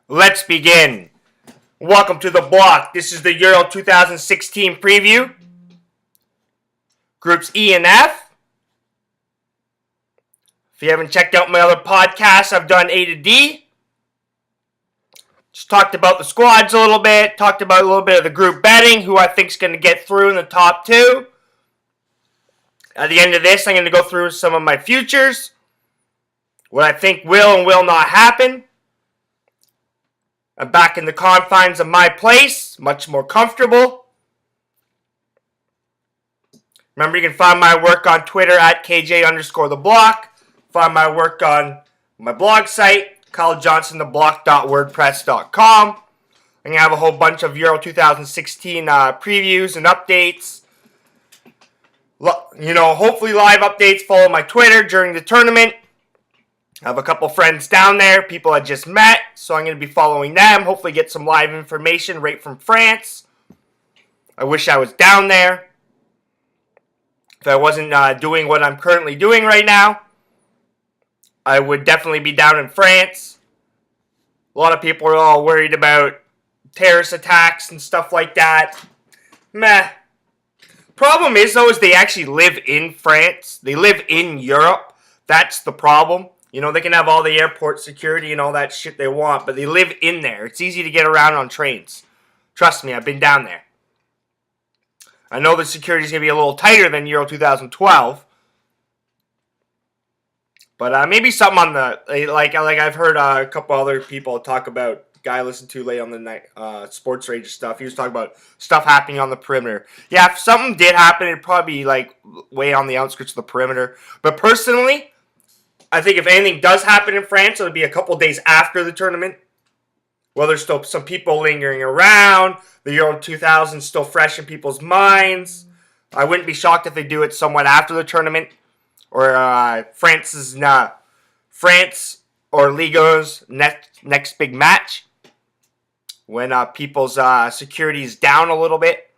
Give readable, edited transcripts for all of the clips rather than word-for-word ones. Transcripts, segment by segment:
Let's begin. Welcome to the block. This is the Euro 2016 preview. Groups E and F. If you haven't checked out my other podcasts, I've done A to D. Just talked about the squads a little bit. Talked about a little bit of the group betting, who I think is going to get through in the top two. At the end of this, I'm going to go through some of my futures. What I think will and will not happen. I'm back in the confines of my place, much more comfortable. Remember, you can find my work on Twitter at KJ_theblock. Find my work on my blog site, Johnston_theblock.wordpress.com. I'm going to have a whole bunch of Euro 2016 previews and updates. Hopefully live updates. Follow my Twitter during the tournament. I have a couple friends down there, people I just met, so I'm going to be following them. Hopefully get some live information right from France. I wish I was down there. If I wasn't doing what I'm currently doing right now, I would definitely be down in France. A lot of people are all worried about terrorist attacks and stuff like that. Meh. Problem is, though, is they actually live in France. They live in Europe. That's the problem. They can have all the airport security and all that shit they want, but they live in there. It's easy to get around on trains. Trust me, I've been down there. I know the security is going to be a little tighter than Euro 2012. But maybe something on the, like I've heard a couple other people talk about, guy I listened to late on the night, Sports Rage stuff. He was talking about stuff happening on the perimeter. Yeah, if something did happen, it'd probably be way on the outskirts of the perimeter. But personally, I think if anything does happen in France, it'll be a couple days after the tournament. Well, there's still some people lingering around. The Euro 2000 is still fresh in people's minds. I wouldn't be shocked if they do it somewhat after the tournament. Or France or Liga's next big match. When people's security is down a little bit.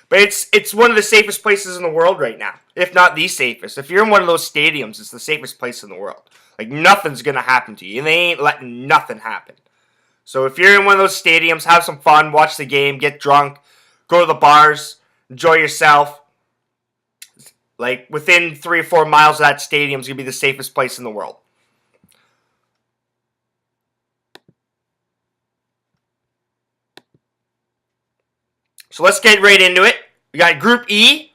But it's one of the safest places in the world right now, if not the safest. If you're in one of those stadiums, it's the safest place in the world. Nothing's going to happen to you. And they ain't letting nothing happen. So if you're in one of those stadiums, have some fun, watch the game, get drunk, go to the bars, enjoy yourself. Within 3 or 4 miles of that stadium is going to be the safest place in the world. So let's get right into it. We got Group E.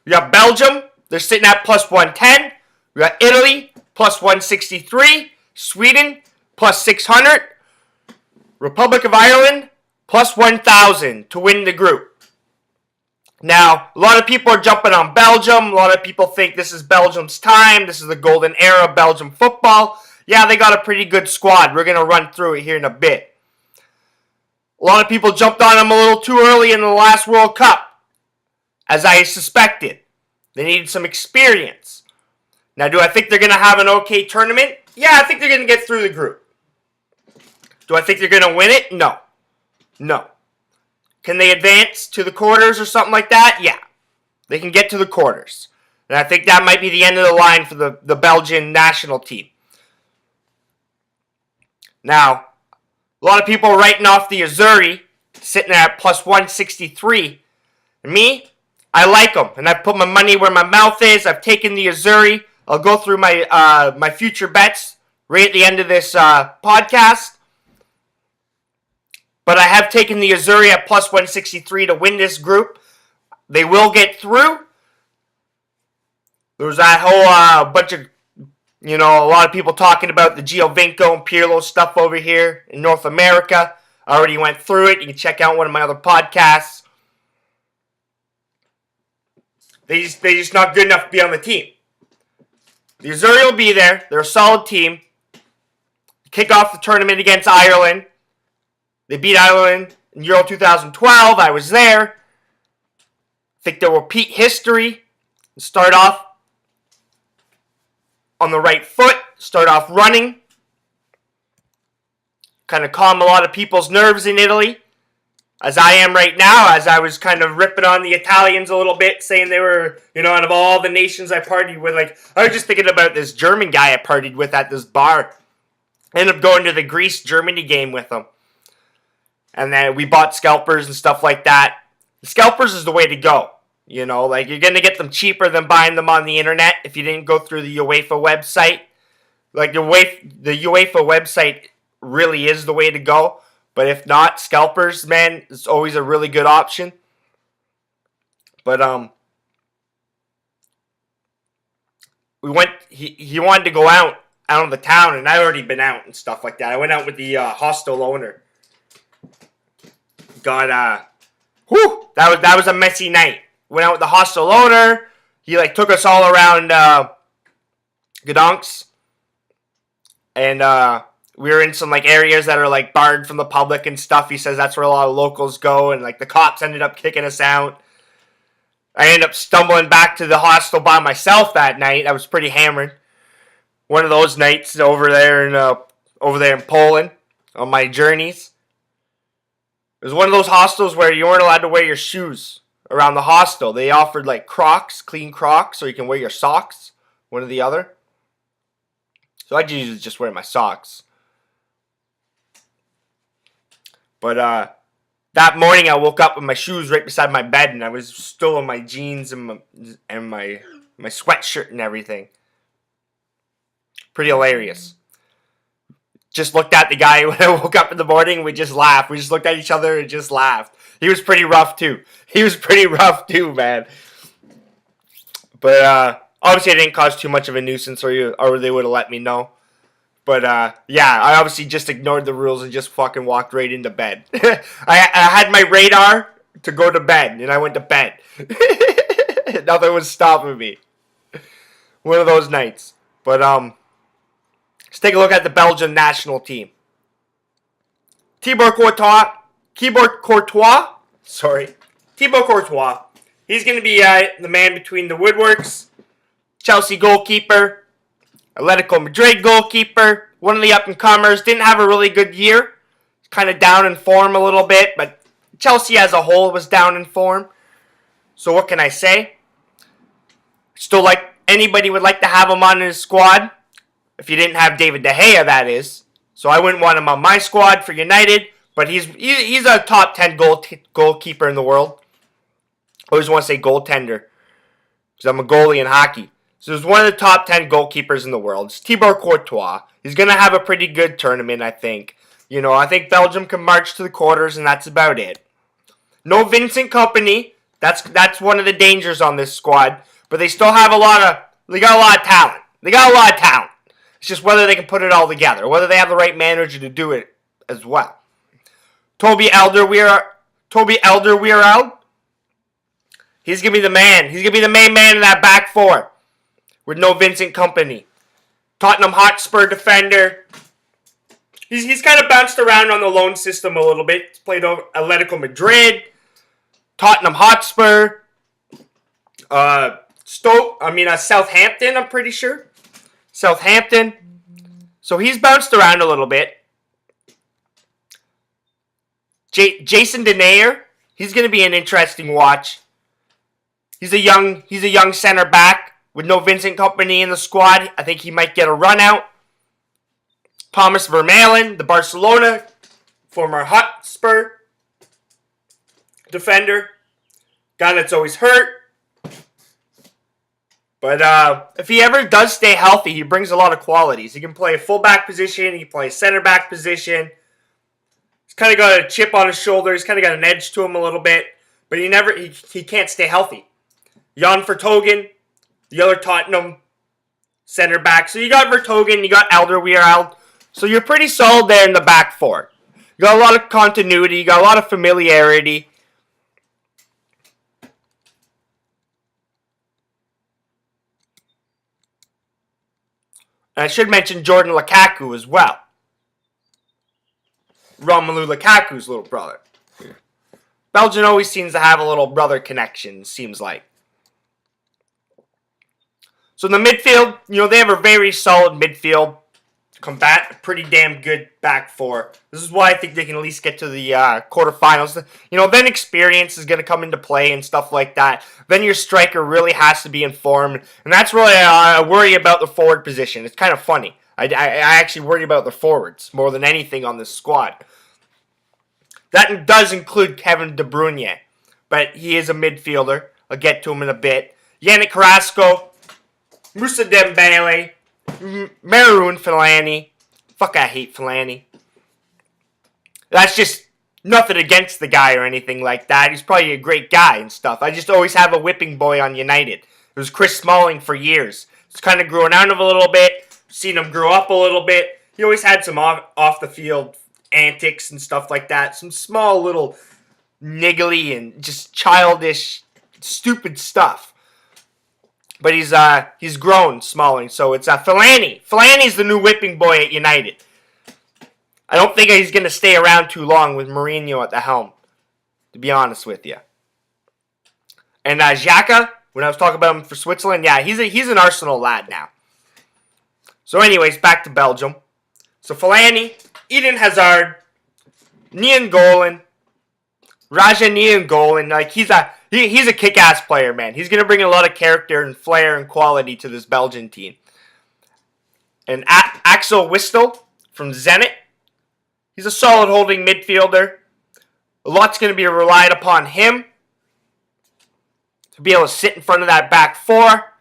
We got Belgium. They're sitting at plus 110. We got Italy, plus 163. Sweden, plus 600. Republic of Ireland, plus 1,000 to win the group. Now, a lot of people are jumping on Belgium. A lot of people think this is Belgium's time. This is the golden era of Belgium football. Yeah, they got a pretty good squad. We're going to run through it here in a bit. A lot of people jumped on them a little too early in the last World Cup, as I suspected. They needed some experience. Now, do I think they're going to have an okay tournament? Yeah, I think they're going to get through the group. Do I think they're going to win it? No. No. Can they advance to the quarters or something like that? Yeah. They can get to the quarters. And I think that might be the end of the line for the Belgian national team. Now, a lot of people are writing off the Azzurri, sitting at plus 163. And me, I like them. And I've put my money where my mouth is. I've taken the Azzurri. I'll go through my future bets right at the end of this podcast. But I have taken the Azzurri at plus 163 to win this group. They will get through. There was that whole bunch of, a lot of people talking about the Giovinco and Pirlo stuff over here in North America. I already went through it. You can check out one of my other podcasts. They're just not good enough to be on the team. The Azzurri will be there. They're a solid team. Kick off the tournament against Ireland. They beat Ireland in Euro 2012. I was there. I think they'll repeat history and start off on the right foot. Start off running. Kind of calm a lot of people's nerves in Italy. As I am right now, as I was kind of ripping on the Italians a little bit, saying they were, out of all the nations I partied with, I was just thinking about this German guy I partied with at this bar. Ended up going to the Greece-Germany game with him. And then we bought scalpers and stuff like that. The scalpers is the way to go. You know, like, you're going to get them cheaper than buying them on the internet if you didn't go through the UEFA website. Like, the UEFA website really is the way to go. But if not, scalpers, man, is always a really good option. But, we went, he wanted to go out of the town, and I already been out and stuff like that. I went out with the hostel owner. That was a messy night. Went out with the hostel owner. He like took us all around Gdansk, and we were in some like areas that are like barred from the public and stuff. He says that's where a lot of locals go, and like the cops ended up kicking us out. I ended up stumbling back to the hostel by myself that night. I was pretty hammered. One of those nights over there in Poland on my journeys. It was one of those hostels where you weren't allowed to wear your shoes around the hostel. They offered like Crocs, clean Crocs, so you can wear your socks, one or the other. So I usually just wear my socks. But that morning I woke up with my shoes right beside my bed, and I was still in my jeans and my sweatshirt and everything. Pretty hilarious. Just looked at the guy when I woke up in the morning. We just laughed. We just looked at each other and just laughed. He was pretty rough too. Man. But obviously I didn't cause too much of a nuisance, or they would have let me know. But yeah, I obviously just ignored the rules and just fucking walked right into bed. I had my radar to go to bed, and I went to bed. Nothing was stopping me. One of those nights. But let's take a look at the Belgian national team. Thibaut Courtois. He's going to be the man between the woodworks. Chelsea goalkeeper. Atletico Madrid goalkeeper. One of the up-and-comers. Didn't have a really good year. Kind of down in form a little bit. But Chelsea as a whole was down in form. So what can I say? Still like anybody would like to have him on his squad. If you didn't have David De Gea, that is. So I wouldn't want him on my squad for United. But he's a top 10 goalkeeper in the world. I always want to say goaltender, because I'm a goalie in hockey. So he's one of the top 10 goalkeepers in the world. It's Thibaut Courtois. He's going to have a pretty good tournament, I think. You know, I think Belgium can march to the quarters, and that's about it. No Vincent Kompany. That's one of the dangers on this squad. But they still have a lot of talent. It's just whether they can put it all together, whether they have the right manager to do it as well. Toby Alderweireld. He's going to be the man. He's going to be the main man in that back four with no Vincent Kompany. Tottenham Hotspur defender. He's kind of bounced around on the loan system a little bit. He's played over Atletico Madrid, Tottenham Hotspur, Southampton, I'm pretty sure. Southampton. So he's bounced around a little bit. Jason Denayer, he's going to be an interesting watch. He's a young center back with no Vincent Kompany in the squad. I think he might get a run out. Thomas Vermaelen, the Barcelona former Hotspur defender, guy that's always hurt. But if he ever does stay healthy, he brings a lot of qualities. He can play a fullback position. He can play a center back position. He's kind of got a chip on his shoulder. He's kind of got an edge to him a little bit. But he can't stay healthy. Jan Vertonghen, the other Tottenham center back. So you got Vertonghen, you got Alderweireld. So you're pretty solid there in the back four. You got a lot of continuity. You got a lot of familiarity. And I should mention Jordan Lukaku as well. Romelu Lukaku's little brother. Belgium always seems to have a little brother connection, seems like. So in the midfield, they have a very solid midfield. Combat a pretty damn good back four. This is why I think they can at least get to the quarterfinals. Then experience is going to come into play and stuff like that. Then your striker really has to be informed. And that's really I worry about the forward position. It's kind of funny. I actually worry about the forwards more than anything on this squad. That does include Kevin De Bruyne, but he is a midfielder. I'll get to him in a bit. Yannick Carrasco, Moussa Dembele, Marouane Fellaini. Fuck, I hate Fellaini. That's just nothing against the guy or anything like that. He's probably a great guy and stuff. I just always have a whipping boy on United. It was Chris Smalling for years. It's kind of growing out of a little bit. Seen him grow up a little bit. He always had some off the field antics and stuff like that. Some small little niggly and just childish, stupid stuff. But he's grown, Smalling. So it's Fellaini. Fellaini's the new whipping boy at United. I don't think he's going to stay around too long with Mourinho at the helm, to be honest with you. And Xhaka, when I was talking about him for Switzerland, yeah, he's an Arsenal lad now. So anyways, back to Belgium. So Fellaini, Eden Hazard, Nainggolan, Raja Nainggolan, like he's a kick-ass player, man. He's going to bring a lot of character and flair and quality to this Belgian team. And Axel Witsel from Zenit, he's a solid holding midfielder. A lot's going to be relied upon him to be able to sit in front of that back four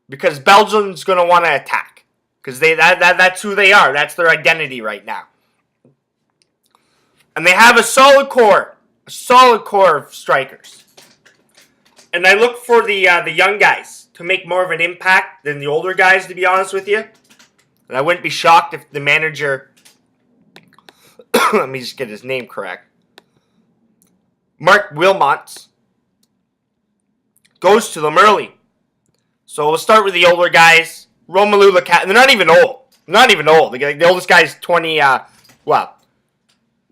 because Belgium's going to want to attack because that's who they are. That's their identity right now. And they have a solid core of strikers. And I look for the young guys to make more of an impact than the older guys, to be honest with you. And I wouldn't be shocked if the manager, let me just get his name correct, Mark Wilmots, goes to them early. So we'll start with the older guys. Romelu Lukaku, they're not even old. The oldest guy is 20,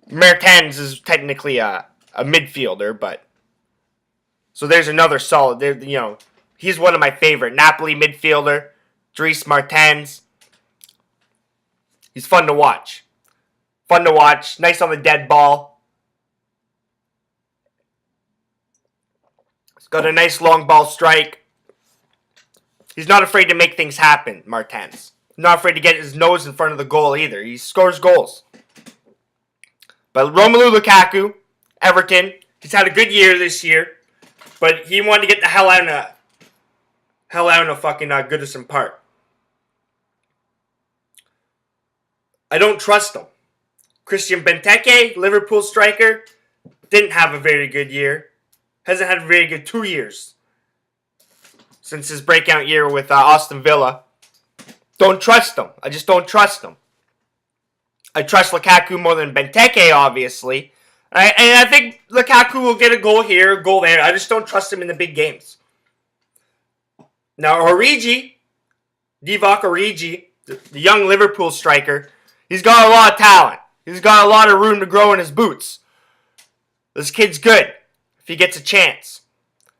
Mertens is technically a midfielder, but so there's another solid. He's one of my favorite Napoli midfielder, Dries Mertens. He's fun to watch. Nice on the dead ball. He's got a nice long ball strike. He's not afraid to make things happen, Mertens. Not afraid to get his nose in front of the goal either. He scores goals. But Romelu Lukaku, Everton, he's had a good year this year, but he wanted to get the hell out of fucking Goodison Park. I don't trust him. Christian Benteke, Liverpool striker, didn't have a very good year. Hasn't had a very good 2 years since his breakout year with Aston Villa. Don't trust him. I just don't trust him. I trust Lukaku more than Benteke, obviously. And I think Lukaku will get a goal here, a goal there. I just don't trust him in the big games. Now, Divock Origi, the young Liverpool striker, he's got a lot of talent. He's got a lot of room to grow in his boots. This kid's good if he gets a chance.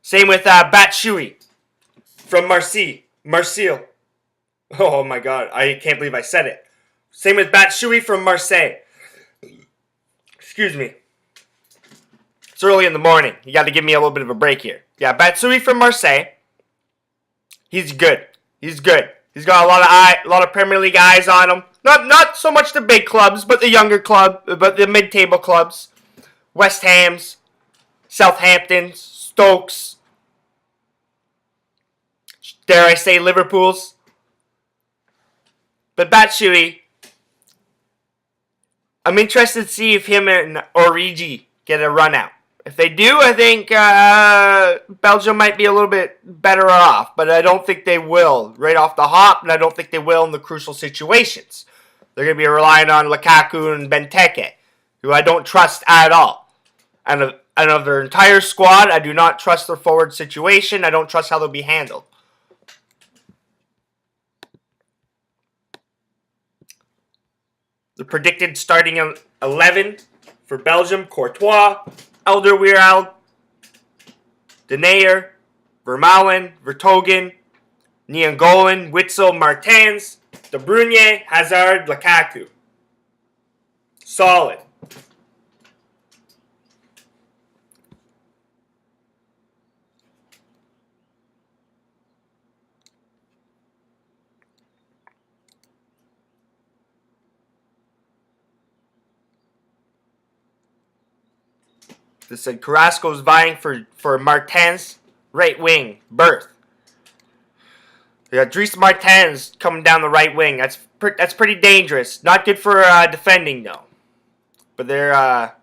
Same with Batshuayi from Marseille. Oh my god, I can't believe I said it. Same with Batshuayi from Marseille. Excuse me. It's early in the morning. You got to give me a little bit of a break here. Yeah, Batshuayi from Marseille. He's good. He's got a lot of Premier League eyes on him. Not so much the big clubs, but the mid-table clubs. West Ham's, Southampton's, Stokes. Dare I say Liverpool's. But Batshuayi, I'm interested to see if him and Origi get a run out. If they do, I think Belgium might be a little bit better off. But I don't think they will right off the hop, and I don't think they will in the crucial situations. They're going to be relying on Lukaku and Benteke, who I don't trust at all. And of their entire squad, I do not trust their forward situation. I don't trust how they'll be handled. The predicted starting 11 for Belgium: Courtois, Alderweireld, Denayer, Vermaelen, Vertonghen, Nainggolan, Witsel, Mertens, De Bruyne, Hazard, Lukaku. Solid. They said Carrasco's vying for Martin's right wing berth. We got Dries Martins coming down the right wing. That's pretty dangerous. Not good for defending though. But they're a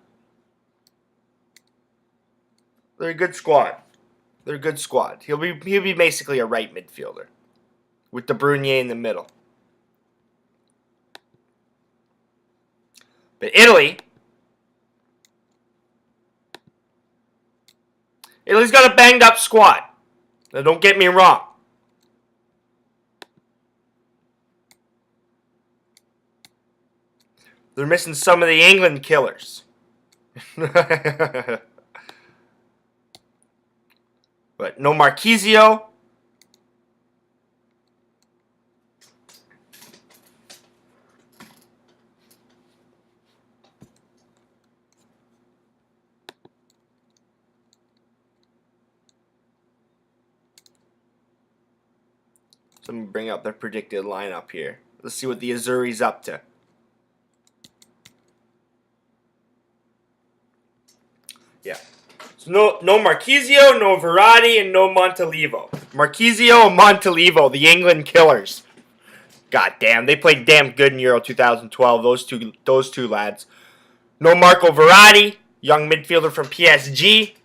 good squad. They're a good squad. He'll be basically a right midfielder with De Bruyne in the middle. But Italy's got a banged up squad. Now don't get me wrong. They're missing some of the England killers. But no Marquisio. So let me bring up their predicted lineup here. Let's see what the Azzurri's up to. Yeah. So no Marquisio, no Verratti, and no Montalivo. Marquisio and Montalivo, the England killers. God damn, they played damn good in Euro 2012. Those two lads. No Marco Verratti, young midfielder from PSG.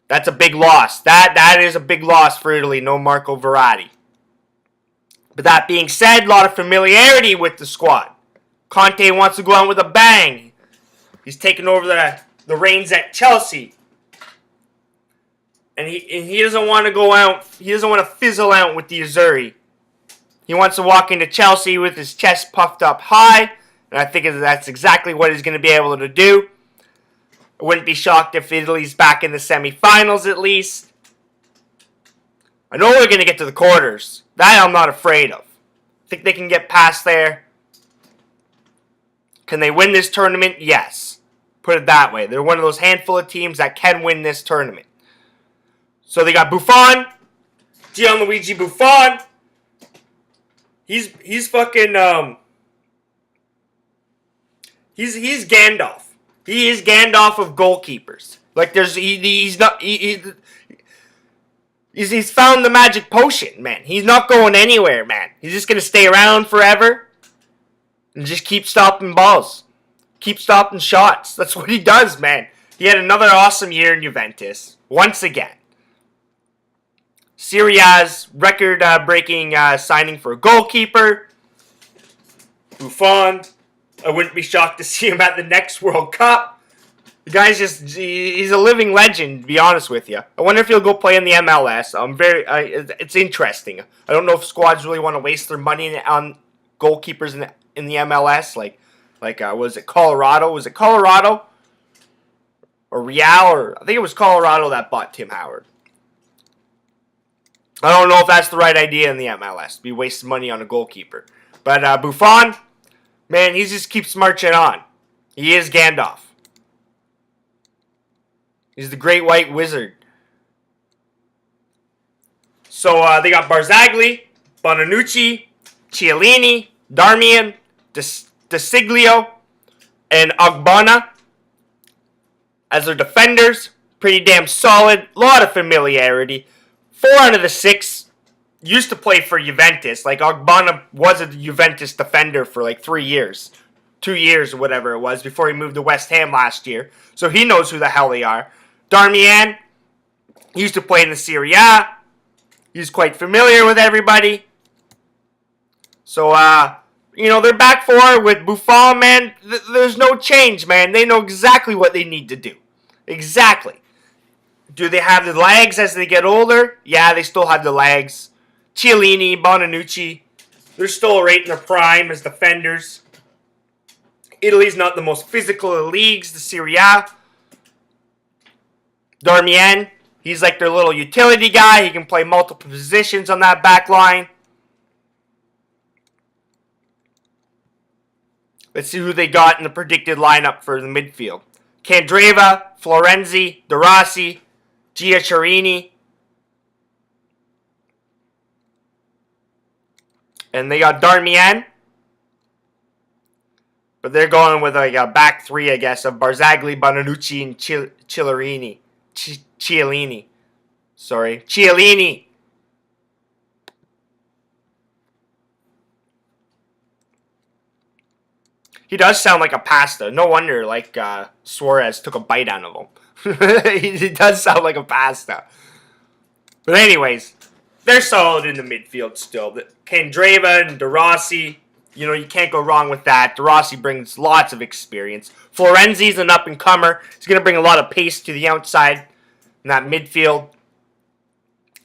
That's a big loss. That is a big loss for Italy. No Marco Verratti. But that being said, a lot of familiarity with the squad. Conte wants to go out with a bang. He's taking over the reins at Chelsea. And he doesn't want to go out. He doesn't want to fizzle out with the Azzurri. He wants to walk into Chelsea with his chest puffed up high. And I think that's exactly what he's going to be able to do. I wouldn't be shocked if Italy's back in the semifinals at least. I know we're going to get to the quarters. That I'm not afraid of. I think they can get past there. Can they win this tournament? Yes. Put it that way. They're one of those handful of teams that can win this tournament. So they got Buffon. Gianluigi Buffon. He's fucking he's Gandalf. He is Gandalf of goalkeepers. Like he's found the magic potion, man. He's not going anywhere, man. He's just gonna stay around forever and just keep stopping balls. Keep stopping shots. That's what he does, man. He had another awesome year in Juventus. Once again. Serie A's record-breaking signing for a goalkeeper. Buffon. I wouldn't be shocked to see him at the next World Cup. The guy's he's a living legend, to be honest with you. I wonder if he'll go play in the MLS. It's interesting. I don't know if squads really want to waste their money on goalkeepers in the MLS. Was it Colorado? Was it Colorado? Or Real? Or I think it was Colorado that bought Tim Howard. I don't know if that's the right idea in the MLS, to be wasting money on a goalkeeper. But Buffon, man, he just keeps marching on. He is Gandalf. He's the great white wizard. So they got Barzagli, Bonanucci, Chiellini, Darmian, DeSiglio, and Ogbonna as their defenders. Pretty damn solid. A lot of familiarity. 4 out of the 6 used to play for Juventus. Like, Ogbonna was a Juventus defender for like 3 years. 2 years or whatever it was before he moved to West Ham last year. So he knows who the hell they are. Darmian used to play in the Serie A. He's quite familiar with everybody. So, their back four with Buffon, man, there's no change, man. They know exactly what they need to do. Exactly. Do they have the legs as they get older? Yeah, they still have the legs. Chiellini, Bonanucci, they're still right in their prime as defenders. Italy's not the most physical of the leagues, the Serie A. Darmian, he's like their little utility guy. He can play multiple positions on that back line. Let's see who they got in the predicted lineup for the midfield. Candreva, Florenzi, De Rossi, Giaccherini. And they got Darmian. But they're going with like a back three, I guess, of Barzagli, Bonanucci, and Chiellini. Sorry, Chiellini. He does sound like a pasta. No wonder, like, Suarez took a bite out of him. He does sound like a pasta. But anyways, they're solid in the midfield still. Candreva and De Rossi, you know, you can't go wrong with that. De Rossi brings lots of experience. Florenzi's an up-and-comer. He's going to bring a lot of pace to the outside in that midfield.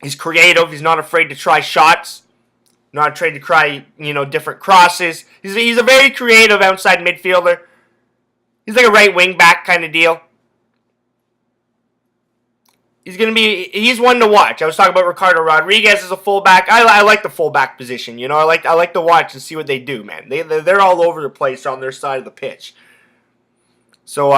He's creative. He's not afraid to try shots. Not afraid to try, you know, different crosses. He's a very creative outside midfielder. He's like a right wing back kind of deal. He's one to watch. I was talking about Ricardo Rodriguez as a fullback. I like the fullback position. You know, I like to watch and see what they do, man. They're all over the place on their side of the pitch. So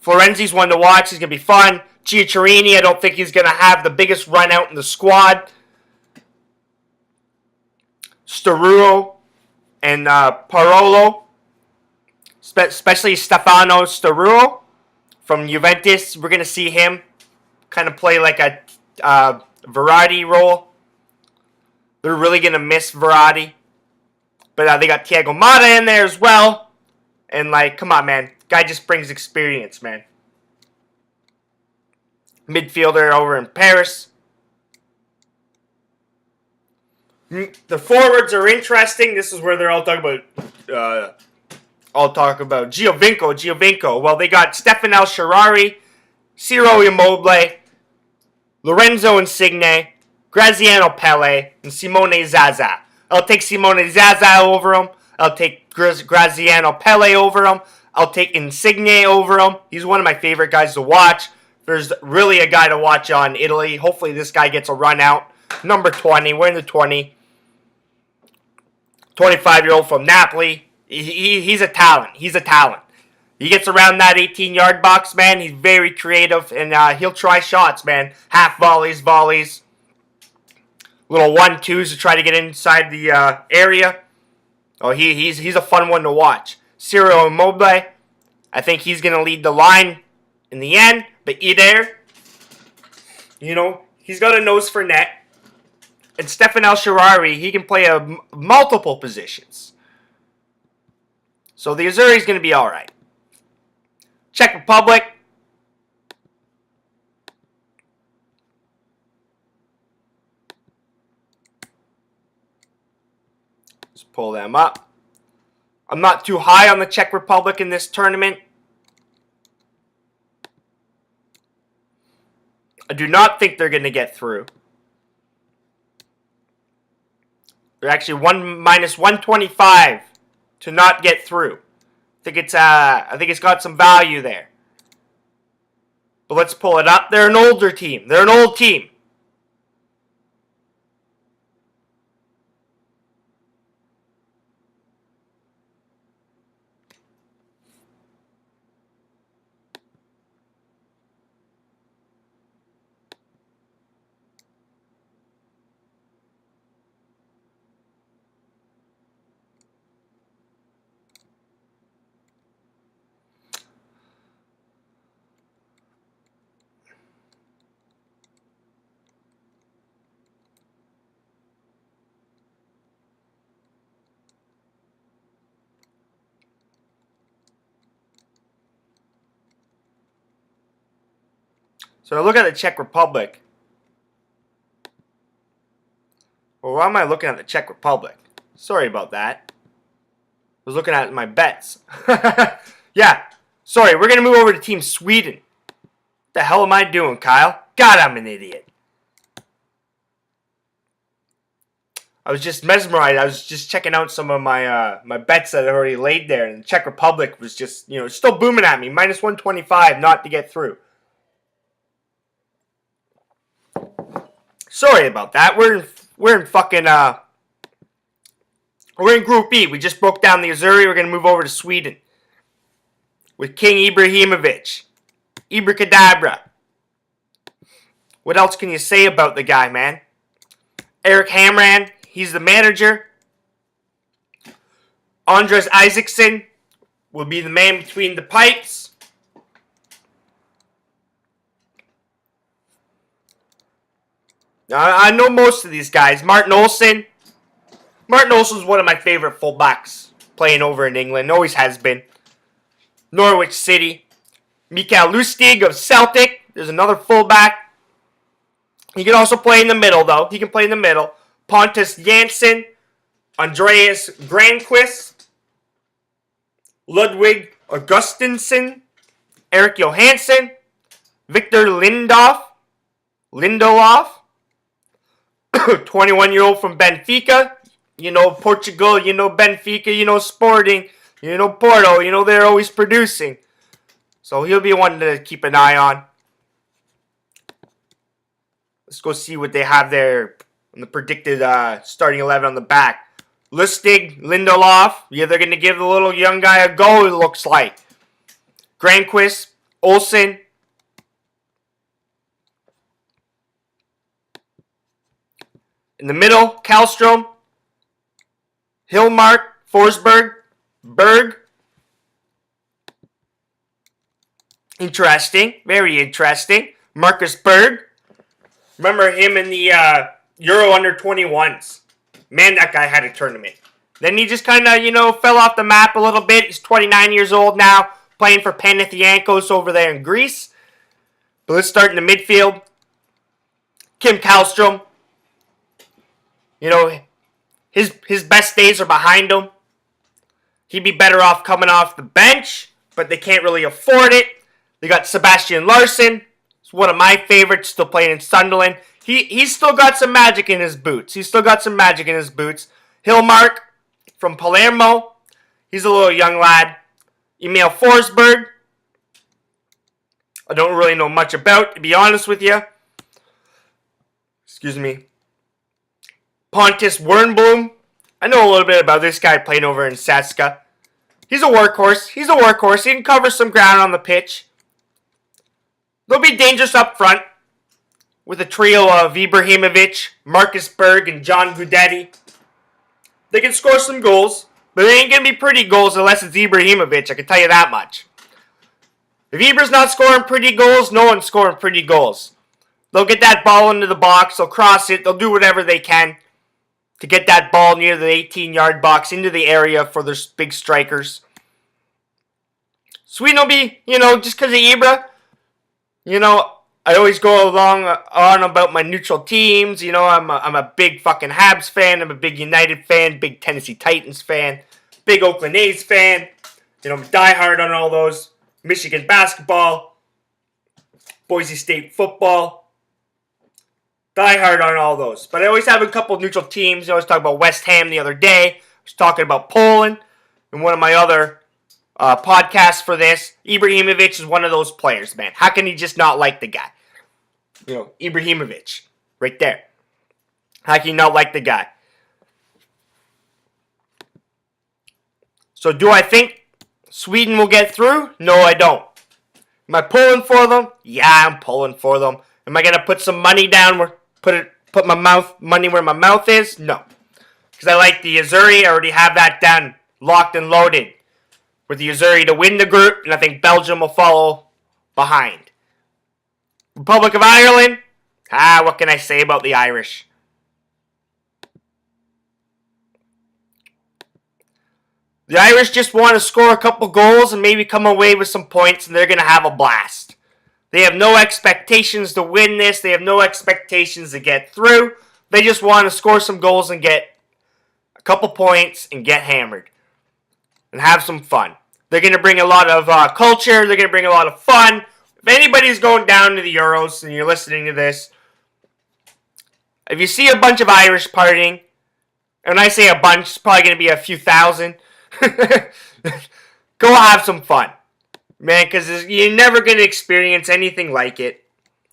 Florenzi's one to watch. He's gonna be fun. Chiacherini, I don't think he's gonna have the biggest run out in the squad. Staruo and Parolo, especially Stefano Staruo from Juventus. We're gonna see him kind of play like a Verratti role. They're really going to miss Verratti. But they got Thiago Motta in there as well. And, like, come on, man. Guy just brings experience, man. Midfielder over in Paris. The forwards are interesting. This is where they're all talking about Giovinco. Well, they got Stefan El Sharari, Ciro Immobile, Lorenzo Insigne, Graziano Pelle, and Simone Zaza. I'll take Simone Zaza over him. I'll take Graziano Pelle over him. I'll take Insigne over him. He's one of my favorite guys to watch. There's really a guy to watch on Italy. Hopefully this guy gets a run out. Number 20. We're in the 20. 25-year-old from Napoli. He's a talent. He's a talent. He gets around that 18-yard box, man. He's very creative, and he'll try shots, man. Half volleys, little 1-2s to try to get inside the area. Oh, he's a fun one to watch. Ciro Immobile, I think he's going to lead the line in the end. But Eder, you know, he's got a nose for net. And Stefan El Sharari, he can play multiple positions. So the Azzurri's going to be all right. Czech Republic. Let's pull them up. I'm not too high on the Czech Republic in this tournament. I do not think they're going to get through. They're actually minus 125 to not get through. I think it's got some value there. But let's pull it up. They're an older team. They're an old team. So I look at the Czech Republic. Well, why am I looking at the Czech Republic? Sorry about that. I was looking at my bets. Yeah. Sorry, we're going to move over to Team Sweden. What the hell am I doing, Kyle? God, I'm an idiot. I was just mesmerized. I was just checking out some of my my bets that I already laid there. And the Czech Republic was just, you know, still booming at me. Minus 125 not to get through. Sorry about that. We're in Group E. We just broke down the Azzurri. We're going to move over to Sweden with King Ibrahimovic. Ibracadabra. What else can you say about the guy, man? Eric Hamran, he's the manager. Andres Isaacson, will be the man between the pipes. Now, I know most of these guys. Martin Olsen. Martin Olsen's one of my favorite fullbacks playing over in England. Always has been. Norwich City. Mikael Lustig of Celtic. There's another fullback. He can also play in the middle, though. He can play in the middle. Pontus Jansson. Andreas Granqvist. Ludwig Augustinsson. Eric Johansson. Victor Lindelof. 21-year-old from Benfica. You know Portugal, you know Benfica, you know Sporting, you know Porto, you know they're always producing. So he'll be one to keep an eye on. Let's go see what they have there in the predicted starting 11 on the back. Lustig, Lindelof. Yeah, they're going to give the little young guy a go, it looks like. Granqvist, Olsen. In the middle, Kallstrom. Hilmark, Forsberg, Berg. Interesting. Very interesting. Marcus Berg. Remember him in the Euro Under-21s. Man, that guy had a tournament. Then he just kind of, fell off the map a little bit. He's 29 years old now, playing for Panathinaikos over there in Greece. But let's start in the midfield. Kim Kallstrom. His best days are behind him. He'd be better off coming off the bench, but they can't really afford it. They got Sebastian Larsson. He's one of my favorites, still playing in Sunderland. He's still got some magic in his boots. Hilmark from Palermo. He's a little young lad. Emil Forsberg. I don't really know much about, to be honest with you. Excuse me. Pontus Wernbloom. I know a little bit about this guy playing over in Saska. He's a workhorse. He can cover some ground on the pitch. They'll be dangerous up front with a trio of Ibrahimovic, Marcus Berg, and John Guidetti. They can score some goals, but they ain't going to be pretty goals unless it's Ibrahimovic, I can tell you that much. If Ibra's not scoring pretty goals, no one's scoring pretty goals. They'll get that ball into the box, they'll cross it, they'll do whatever they can to get that ball near the 18-yard box into the area for their big strikers. Sweden will be, just because of Ibra, I always go on about my neutral teams. I'm a big fucking Habs fan. I'm a big United fan, big Tennessee Titans fan, big Oakland A's fan. I'm diehard on all those. Michigan basketball, Boise State football. Die hard on all those. But I always have a couple neutral teams. I was talking about West Ham the other day. I was talking about Poland in one of my other podcasts for this. Ibrahimovic is one of those players, man. How can you just not like the guy? Ibrahimovic. Right there. How can you not like the guy? So do I think Sweden will get through? No, I don't. Am I pulling for them? Yeah, I'm pulling for them. Am I going to put some money down put my money where my mouth is? No. Because I like the Azzurri. I already have that done, locked and loaded. With the Azzurri to win the group, and I think Belgium will follow behind. Republic of Ireland? What can I say about the Irish? The Irish just want to score a couple goals and maybe come away with some points, and they're going to have a blast. They have no expectations to win this. They have no expectations to get through. They just want to score some goals and get a couple points and get hammered. And have some fun. They're going to bring a lot of culture. They're going to bring a lot of fun. If anybody's going down to the Euros and you're listening to this, if you see a bunch of Irish partying, and when I say a bunch, it's probably going to be a few thousand. Go have some fun. Man, because you're never going to experience anything like it.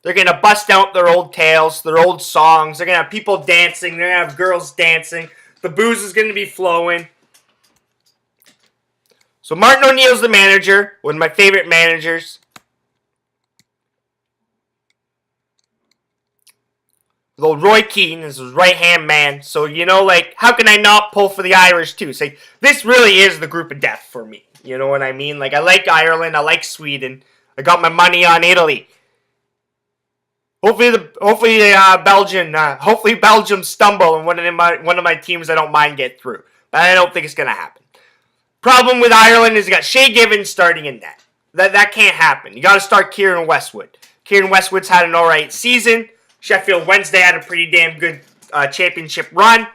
They're going to bust out their old tales, their old songs. They're going to have people dancing. They're going to have girls dancing. The booze is going to be flowing. So Martin O'Neill's the manager, one of my favorite managers. Though Roy Keane is his right-hand man. So, how can I not pull for the Irish, too? Say, this really is the group of death for me. You know what I mean? Like, I like Ireland. I like Sweden. I got my money on Italy. Hopefully Belgium stumble and one of my teams I don't mind get through. But I don't think it's gonna happen. Problem with Ireland is you got Shay Given starting in net. That can't happen. You got to start Kieran Westwood. Kieran Westwood's had an alright season. Sheffield Wednesday had a pretty damn good championship run.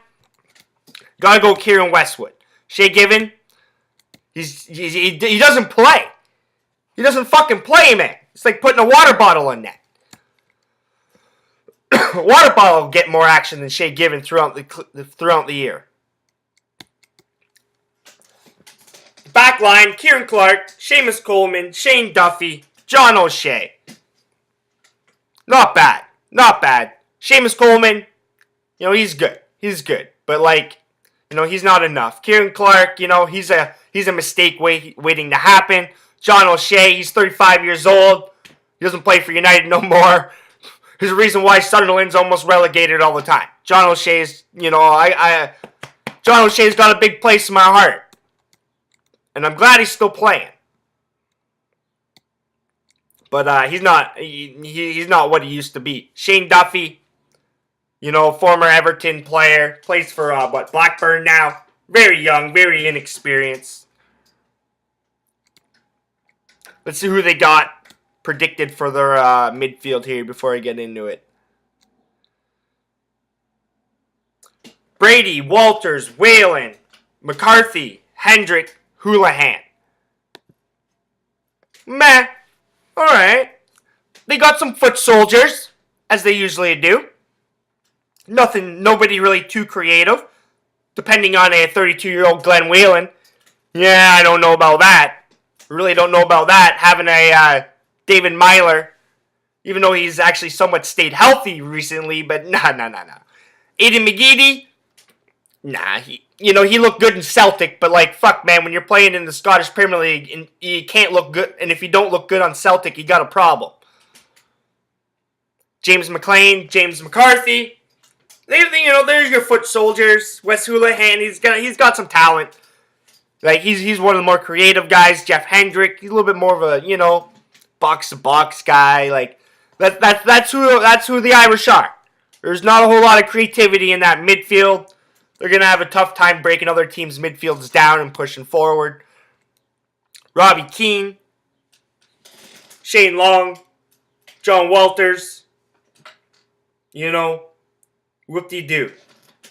Gotta go Kieran Westwood. Shay Given, he doesn't play. He doesn't fucking play, man. It's like putting a water bottle in net. Water bottle will get more action than Shay Given throughout the year. Backline, Kieran Clark, Seamus Coleman, Shane Duffy, John O'Shea. Not bad. Not bad. Seamus Coleman, he's good. He's good. But, he's not enough. Kieran Clark, he's a mistake waiting to happen. John O'Shea, he's 35 years old. He doesn't play for United no more. There's a reason why Sunderland's almost relegated all the time. John O'Shea's, John O'Shea's got a big place in my heart. And I'm glad he's still playing. But he's not what he used to be. Shane Duffy, former Everton player, plays for Blackburn now. Very young, very inexperienced. Let's see who they got predicted for their midfield here before I get into it. Brady, Walters, Whalen, McCarthy, Hendrick, Houlihan. Meh. Alright. They got some foot soldiers, as they usually do. Nobody really too creative. Depending on a 32-year-old Glenn Whalen. Yeah, I don't know about that. Really don't know about that. Having a David Myler, even though he's actually somewhat stayed healthy recently, but nah. Aidan McGeady, nah, he looked good in Celtic, but fuck, man, when you're playing in the Scottish Premier League, and you can't look good, and if you don't look good on Celtic, you got a problem. James McLean, James McCarthy, there's your foot soldiers. Wes Houlihan, he's got some talent. He's one of the more creative guys. Jeff Hendrick, he's a little bit more of a, box-to-box guy. That's who the Irish are. There's not a whole lot of creativity in that midfield. They're going to have a tough time breaking other teams' midfields down and pushing forward. Robbie Keane, Shane Long, John Walters. Whoop-de-doo.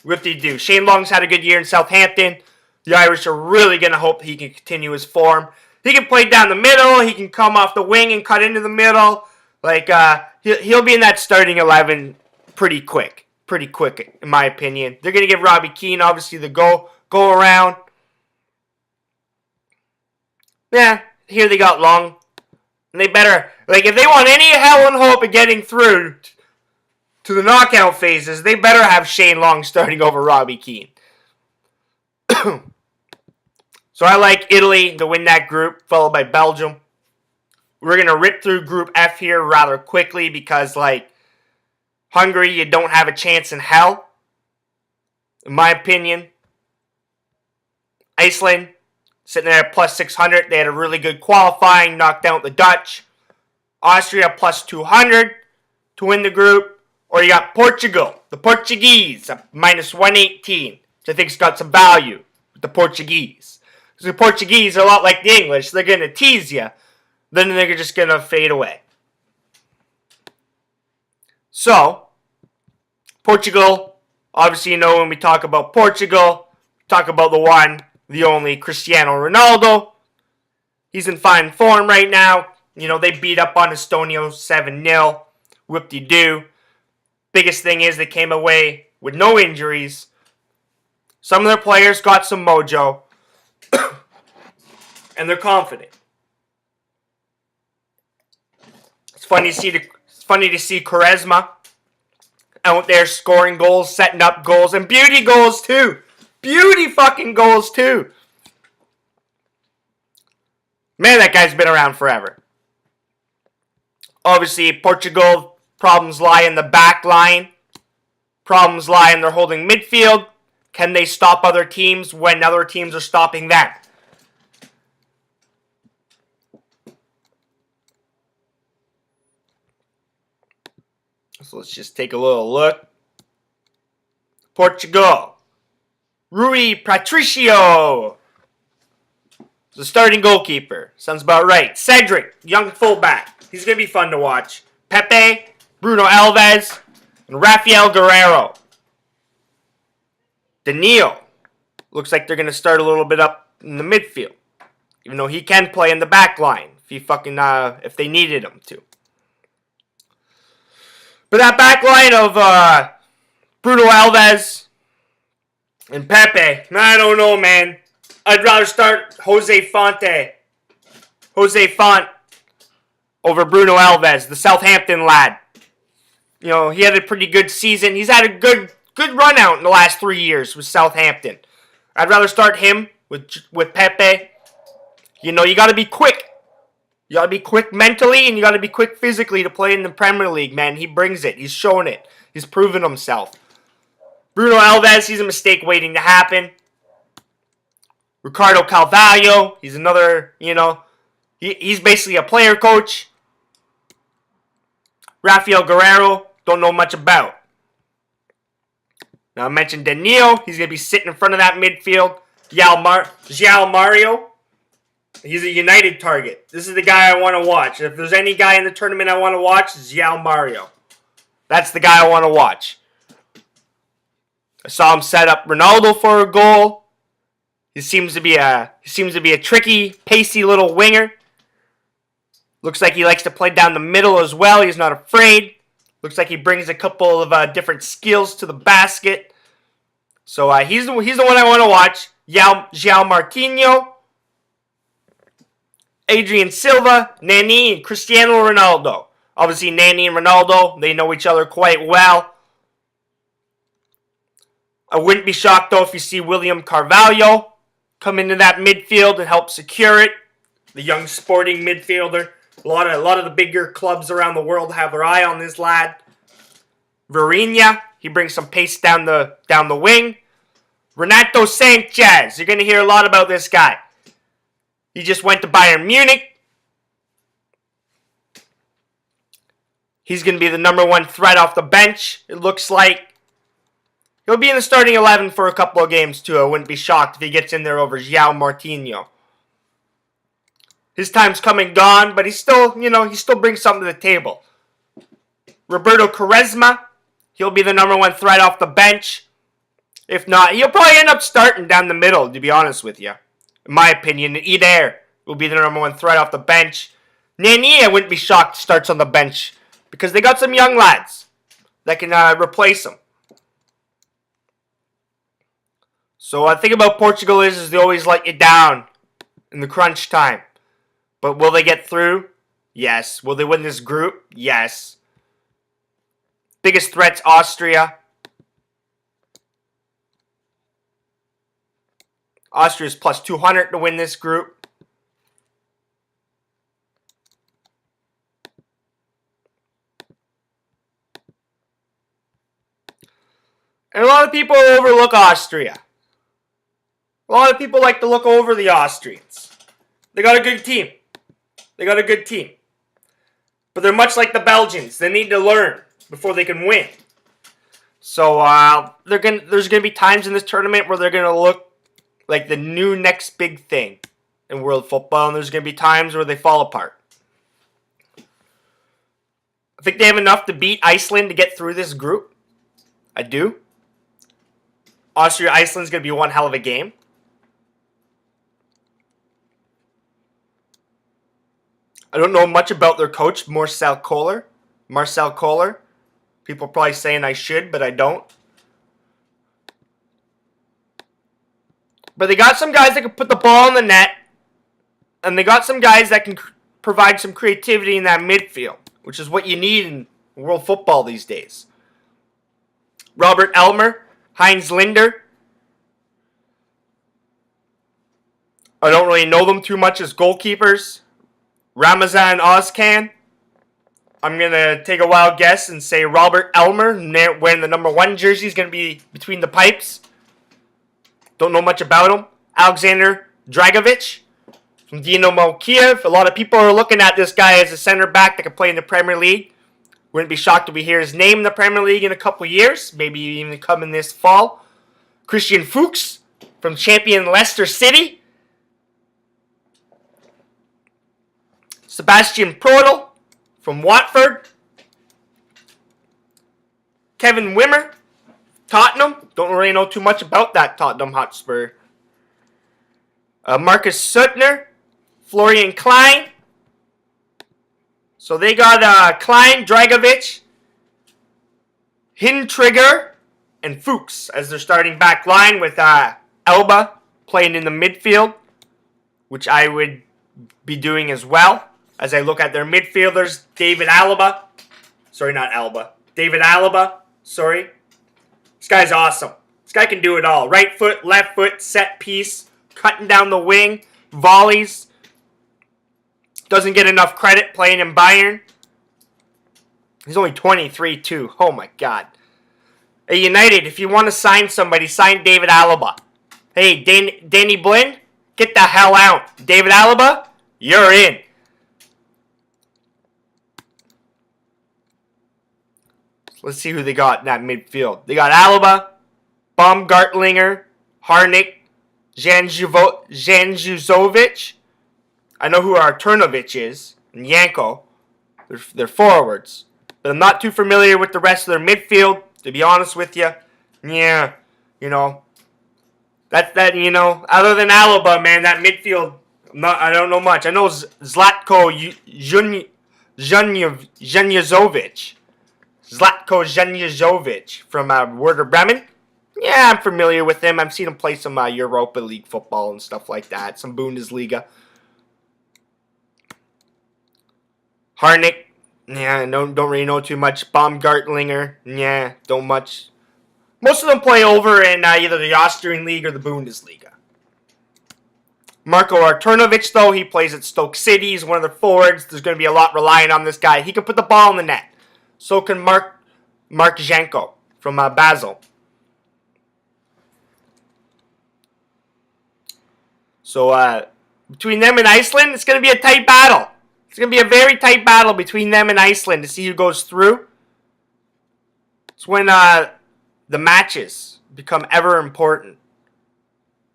Whoop-de-doo. Shane Long's had a good year in Southampton. The Irish are really going to hope he can continue his form. He can play down the middle. He can come off the wing and cut into the middle. He'll be in that starting 11 pretty quick. Pretty quick, in my opinion. They're going to give Robbie Keane, obviously, the go around. Yeah, here they got Long. And they better, if they want any hell and hope of getting through to the knockout phases, they better have Shane Long starting over Robbie Keane. So I like Italy to win that group, followed by Belgium. We're going to rip through Group F here rather quickly because, Hungary, you don't have a chance in hell. In my opinion. Iceland, sitting there at plus 600. They had a really good qualifying, knocked out the Dutch. Austria, plus 200 to win the group. Or you got Portugal, the Portuguese, minus 118, which I think's got some value with the Portuguese. Because the Portuguese are a lot like the English. They're going to tease you. Then they're just going to fade away. So, Portugal, obviously when we talk about Portugal, talk about the one, the only Cristiano Ronaldo. He's in fine form right now. They beat up on Estonia 7-0. Whoop-de-doo. Biggest thing is they came away with no injuries. Some of their players got some mojo. And they're confident. It's funny to see Quaresma out there scoring goals, setting up goals, and beauty goals too. Beauty fucking goals too. Man, that guy's been around forever. Obviously, Portugal, problems lie in the back line. Problems lie in their holding midfield. Can they stop other teams when other teams are stopping them? So let's just take a little look. Portugal. Rui Patricio. The starting goalkeeper. Sounds about right. Cedric, young fullback. He's going to be fun to watch. Pepe, Bruno Alves, and Rafael Guerrero. Daniil. Looks like they're going to start a little bit up in the midfield. Even though he can play in the back line if they needed him to. But that back line of Bruno Alves and Pepe, I don't know, man. I'd rather start Jose Font over Bruno Alves, the Southampton lad. You know, he had a pretty good season. He's had a good run out in the last 3 years with Southampton. I'd rather start him with Pepe. You know, you got to be quick. You got to be quick mentally, and you got to be quick physically to play in the Premier League, man. He brings it. He's shown it. He's proven himself. Bruno Alves, he's a mistake waiting to happen. Ricardo Carvalho, he's another, you know, he's basically a player coach. Rafael Guerrero, don't know much about. Now I mentioned Daniil, he's going to be sitting in front of that midfield. João Mario, he's a United target. This is the guy I want to watch. If there's any guy in the tournament I want to watch, it's João Mario. That's the guy I want to watch. I saw him set up Ronaldo for a goal. He seems to be a tricky, pacey little winger. Looks like he likes to play down the middle as well. He's not afraid. Looks like he brings a couple of different skills to the basket. So he's the one I want to watch. João Martinho, Adrian Silva, Nani, and Cristiano Ronaldo. Obviously, Nani and Ronaldo, they know each other quite well. I wouldn't be shocked, though, if you see William Carvalho come into that midfield and help secure it. The young sporting midfielder. A lot of the bigger clubs around the world have their eye on this lad. Virinha, he brings some pace down the wing. Renato Sanchez, you're going to hear a lot about this guy. He just went to Bayern Munich. He's going to be the number one threat off the bench, it looks like. He'll be in the starting 11 for a couple of games, too. I wouldn't be shocked if he gets in there over João Martinho. His time's come and gone, but he still brings something to the table. Roberto Quaresma, he'll be the number one threat off the bench. If not, he'll probably end up starting down the middle, to be honest with you. In my opinion, Eder will be the number one threat off the bench. Nani, I wouldn't be shocked, starts on the bench because they got some young lads that can replace him. So I think about Portugal is they always let you down in the crunch time. But will they get through? Yes. Will they win this group? Yes. Biggest threats, Austria. Austria's plus 200 to win this group. And a lot of people overlook Austria. A lot of people like to look over the Austrians. They got a good team. But they're much like the Belgians. They need to learn before they can win. So there's going to be times in this tournament where they're going to look like the new next big thing in world football. And there's going to be times where they fall apart. I think they have enough to beat Iceland to get through this group. I do. Austria-Iceland's going to be one hell of a game. I don't know much about their coach, Marcel Koller. People are probably saying I should, but I don't. But they got some guys that can put the ball in the net. And they got some guys that can provide some creativity in that midfield, which is what you need in world football these days. Robert Elmer, Heinz Linder. I don't really know them too much as goalkeepers. Ramazan Ozcan. I'm going to take a wild guess and say Robert Elmer, wearing the number 1 jersey, is going to be between the pipes. Don't know much about him. Alexander Dragovic from Dynamo Kiev. A lot of people are looking at this guy as a center back that can play in the Premier League. Wouldn't be shocked if we hear his name in the Premier League in a couple years. Maybe even coming this fall. Christian Fuchs from champion Leicester City. Sebastian Prödl from Watford. Kevin Wimmer, Tottenham. Don't really know too much about that Tottenham Hotspur. Marcus Suttner, Florian Klein. So they got Klein, Dragovic, Hintrigger, and Fuchs as their starting back line with Alba playing in the midfield, which I would be doing as well as I look at their midfielders. David Alaba. Sorry, not Alba. David Alaba. Sorry. This guy's awesome. This guy can do it all. Right foot, left foot, set piece, cutting down the wing, volleys. Doesn't get enough credit playing in Bayern. He's only 23 too. Oh my God. Hey United, if you want to sign somebody, sign David Alaba. Hey, Danny Blinn, get the hell out. David Alaba, you're in. Let's see who they got in that midfield. They got Alaba, Baumgartlinger, Harnik, Janjuzovic. I know who Arturnovic is, and Yanko. They're forwards. But I'm not too familiar with the rest of their midfield, to be honest with you. Yeah, you know. You know, other than Alaba, man, that midfield, I don't know much. I know Zlatko Janjuzovic. Zlatko Janjuzovic from Werder Bremen. Yeah, I'm familiar with him. I've seen him play some Europa League football and stuff like that. Some Bundesliga. Harnik. Yeah, don't really know too much. Baumgartlinger. Yeah, don't much. Most of them play over in either the Austrian League or the Bundesliga. Marko Arturnovic, though, he plays at Stoke City. He's one of their forwards. There's going to be a lot relying on this guy. He can put the ball in the net. So can Mark Janko from Basel. So between them and Iceland, it's going to be a tight battle. It's going to be a very tight battle between them and Iceland to see who goes through. It's when the matches become ever important.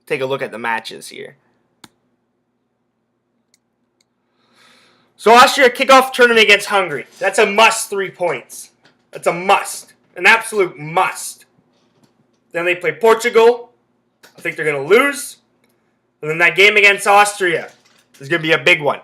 Take a look at the matches here. So Austria kickoff tournament against Hungary. That's a must, 3 points. That's a must. An absolute must. Then they play Portugal. I think they're going to lose. And then that game against Austria is going to be a big one.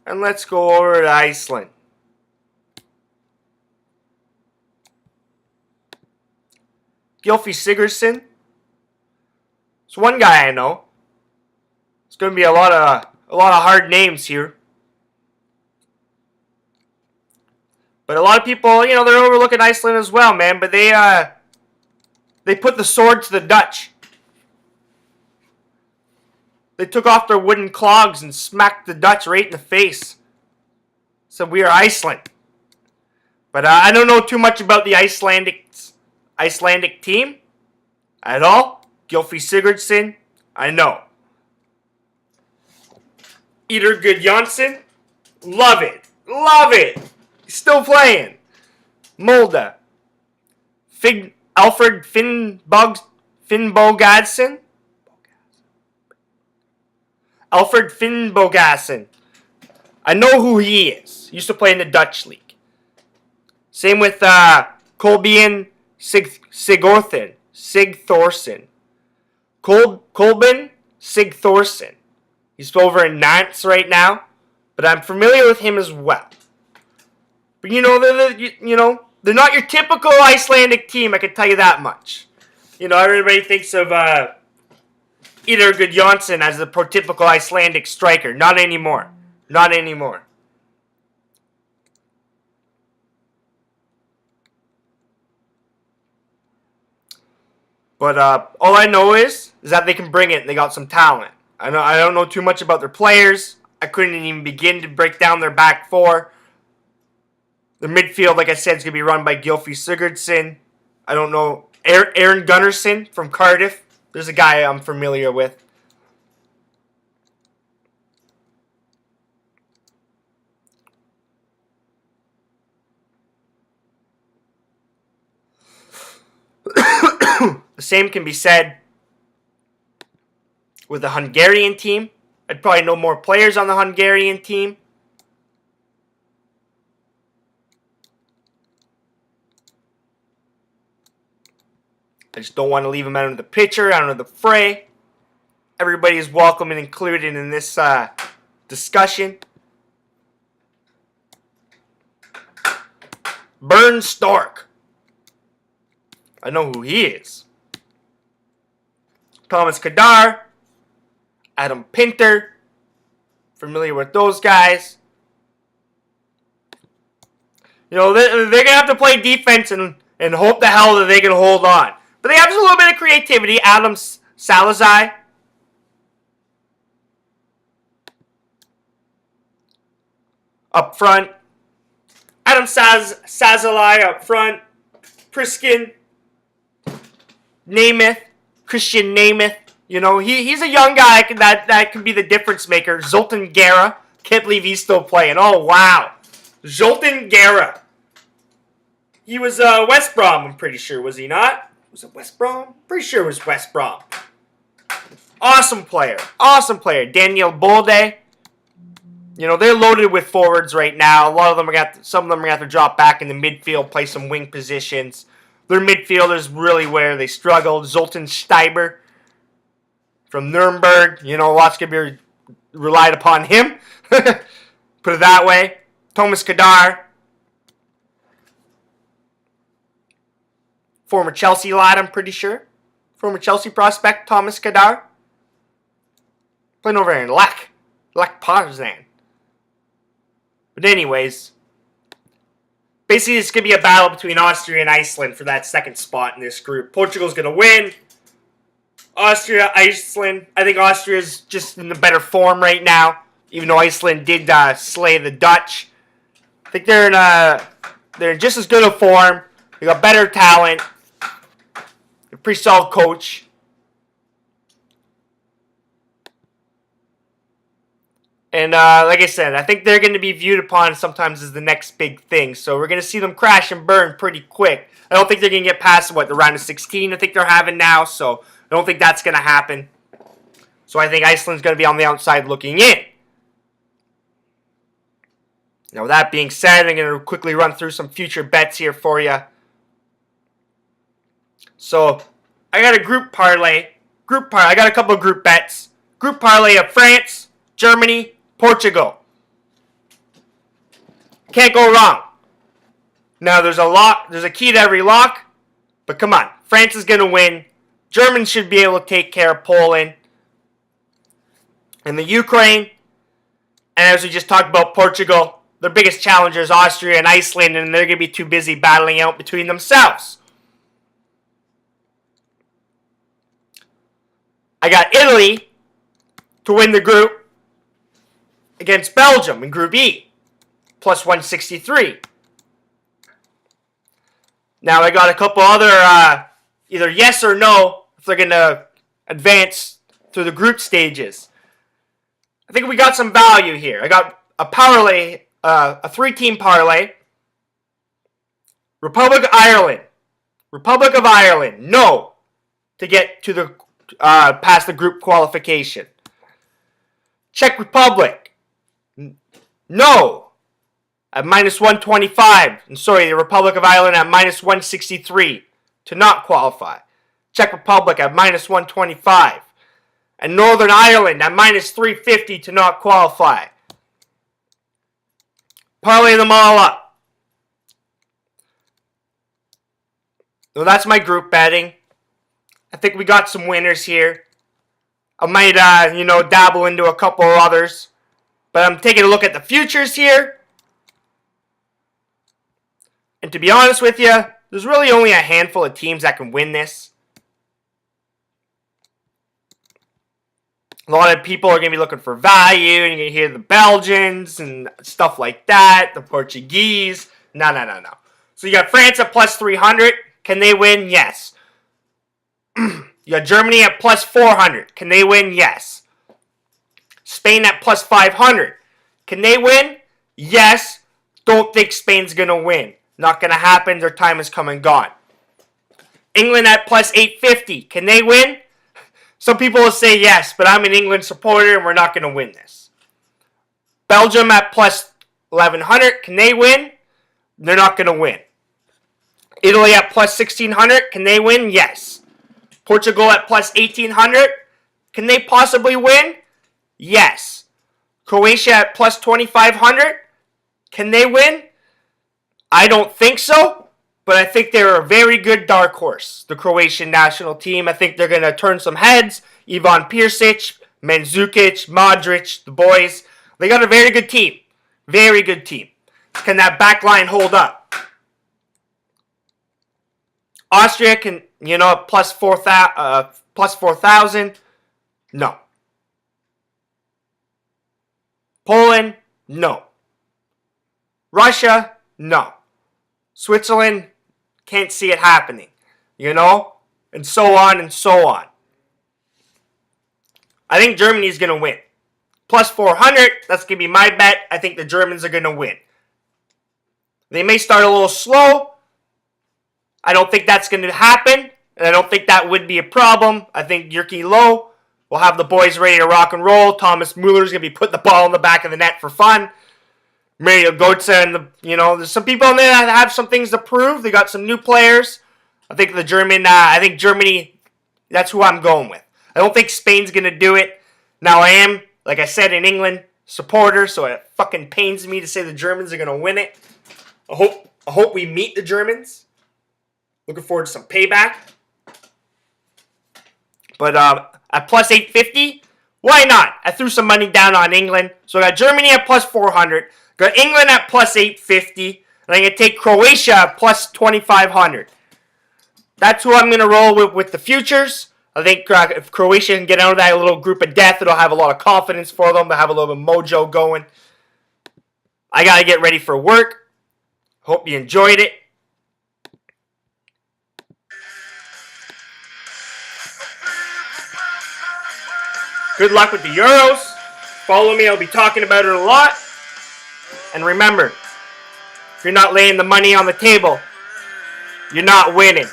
And let's go over to Iceland. Gylfi Sigurdsson. It's one guy I know. It's going to be a lot of hard names here. But a lot of people, you know, they're overlooking Iceland as well, man. But they put the sword to the Dutch. They took off their wooden clogs and smacked the Dutch right in the face. So we are Iceland. But I don't know too much about the Icelandic team at all. Gylfi Sigurdsson, I know. Good Johnston, love it. Love it. He's still playing. Molde. Alfred Finnbogason. Alfred Finnbogason. I know who he is. He used to play in the Dutch league. Same with Kolbein Sigthorsson. Kolbein Sigthorsson. He's over in Nantes right now, but I'm familiar with him as well. But you know, they're not your typical Icelandic team. I can tell you that much. You know, everybody thinks of Good Johnston as the prototypical Icelandic striker. Not anymore. Not anymore. But all I know is that they can bring it and they got some talent. I don't know too much about their players. I couldn't even begin to break down their back four. The midfield, like I said, is going to be run by Gylfi Sigurdsson. I don't know. Aaron Gunnarsson from Cardiff. There's a guy I'm familiar with. The same can be said with the Hungarian team. I'd probably know more players on the Hungarian team. I just don't want to leave them out of the picture, out of the fray. Everybody is welcome and included in this discussion. Bern Stork. I know who he is. Thomas Kadar. Adam Pinter. Familiar with those guys. You know, they're going to have to play defense and hope the hell that they can hold on. But they have a little bit of creativity. Adam Salazar. Up front. Adam Sazalai up front. Priskin. Namath. Christian Namath. You know, he's a young guy that can be the difference maker. Zoltan Guerra. Can't believe he's still playing. Oh, wow. Zoltan Guerra. He was West Brom, I'm pretty sure. Was he not? Was it West Brom? Pretty sure it was West Brom. Awesome player. Awesome player. Daniel Bolde. You know, they're loaded with forwards right now. A lot of them some of them are going to have to drop back in the midfield, play some wing positions. Their midfield is really where they struggled. Zoltan Steiber from Nuremberg. You know, a lot's going to be relied upon him. Put it that way. Thomas Kadar. Former Chelsea lad, I'm pretty sure. Former Chelsea prospect, Thomas Kadar. Playing over in Lech Poznan. But anyways, basically it's going to be a battle between Austria and Iceland for that second spot in this group. Portugal's going to win. Austria, Iceland. I think Austria's just in the better form right now, even though Iceland did slay the Dutch. I think they're in just as good a form. They got better talent. A pretty solid coach. And like I said, I think they're going to be viewed upon sometimes as the next big thing. So we're going to see them crash and burn pretty quick. I don't think they're going to get past, the round of 16 I think they're having now. So I don't think that's going to happen. So I think Iceland's going to be on the outside looking in. Now with that being said, I'm going to quickly run through some future bets here for you. So I got a group parlay. I got a couple of group bets. Group parlay of France, Germany, Portugal. Can't go wrong. Now there's a key to every lock, but come on. France is going to win. Germans should be able to take care of Poland and the Ukraine. And as we just talked about Portugal, their biggest challenger is Austria and Iceland, and they're going to be too busy battling out between themselves. I got Italy to win the group against Belgium in Group E, plus 163. Now I got a couple other either yes or no if they're going to advance through the group stages. I think we got some value here. I got a parlay, a 3-team parlay. Republic of Ireland, no, to get to the past the group qualification. Czech Republic, no, at minus 125. And sorry, the Republic of Ireland at minus 163 to not qualify. Czech Republic at minus 125. And Northern Ireland at minus 350 to not qualify. Parlay them all up. So that's my group betting. I think we got some winners here. I might, dabble into a couple others. But I'm taking a look at the futures here. And to be honest with you, there's really only a handful of teams that can win this. A lot of people are going to be looking for value, and you're going to hear the Belgians and stuff like that, the Portuguese. No, no, no, no. So you got France at plus 300. Can they win? Yes. You got Germany at plus 400. Can they win? Yes. Spain at plus 500. Can they win? Yes. Don't think Spain's going to win. Not going to happen. Their time has come and gone. England at plus 850. Can they win? Some people will say yes, but I'm an England supporter and we're not going to win this. Belgium at plus 1100. Can they win? They're not going to win. Italy at plus 1600. Can they win? Yes. Portugal at plus 1800. Can they possibly win? Yes. Croatia at plus 2500. Can they win? I don't think so, but I think they're a very good dark horse, the Croatian national team. I think they're going to turn some heads. Ivan Perisic, Mandzukic, Modric, the boys. They got a very good team. Very good team. Can that back line hold up? Austria can, plus 4,000. No. Poland, no. Russia, no. Switzerland, can't see it happening. And so on and so on. I think Germany's going to win. Plus 400, that's going to be my bet. I think the Germans are going to win. They may start a little slow. I don't think that's going to happen. And I don't think that would be a problem. I think Jurgen Loh will have the boys ready to rock and roll. Thomas Muller's going to be putting the ball in the back of the net for fun. Mario Götze and there's some people in there that have some things to prove. They got some new players. I think Germany, that's who I'm going with. I don't think Spain's going to do it. Now I am, like I said, an England supporter, so it fucking pains me to say the Germans are going to win it. I hope we meet the Germans. Looking forward to some payback. But at plus 850, why not? I threw some money down on England. So I got Germany at plus 400. Got England at plus 850. And I'm going to take Croatia at plus 2,500. That's who I'm going to roll with the futures. I think if Croatia can get out of that little group of death, it'll have a lot of confidence for them. They'll have a little bit of mojo going. I got to get ready for work. Hope you enjoyed it. Good luck with the Euros. Follow me. I'll be talking about it a lot. And remember, if you're not laying the money on the table, you're not winning.